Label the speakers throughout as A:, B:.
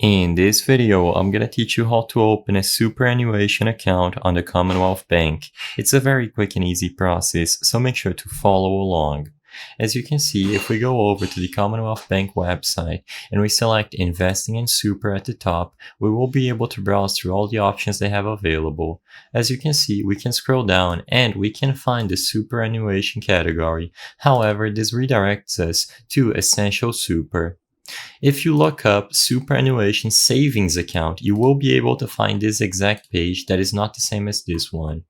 A: In this video, I'm gonna teach you how to open a superannuation account on the Commonwealth Bank. It's a very quick and easy process, so make sure to follow along. As you can see, if we go over to the Commonwealth Bank website and we select Investing in Super at the top, we will be able to browse through all the options they have available. As you can see, we can scroll down and we can find the superannuation category. However, this redirects us to Essential Super. If you look up superannuation savings account, you will be able to find this exact page that is not the same as this one.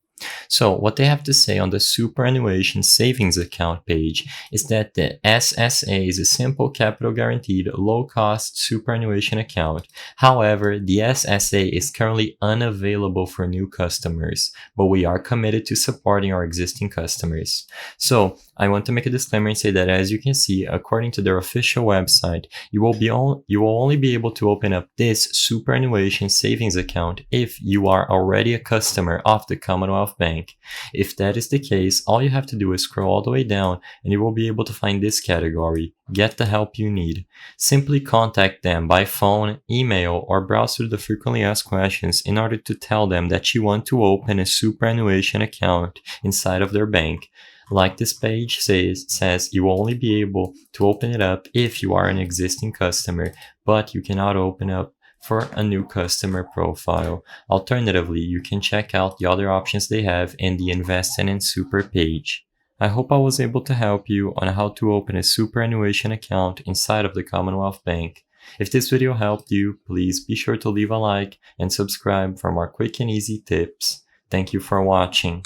A: So what they have to say on the superannuation savings account page is that the SSA is a simple capital guaranteed low cost superannuation account. However, the SSA is currently unavailable for new customers, but we are committed to supporting our existing customers. So I want to make a disclaimer and say that, as you can see, according to their official website, you will only be able to open up this superannuation savings account if you are already a customer of the Commonwealth Bank. If that is the case, all you have to do is scroll all the way down and you will be able to find this category, Get the Help You Need. Simply contact them by phone, email, or browse through the frequently asked questions in order to tell them that you want to open a superannuation account inside of their bank. Like this page says, you will only be able to open it up if you are an existing customer, but you cannot open up for a new customer profile. Alternatively, you can check out the other options they have in the Investing in Super page. I hope I was able to help you on how to open a superannuation account inside of the Commonwealth Bank. If this video helped you, please be sure to leave a like and subscribe for more quick and easy tips. Thank you for watching.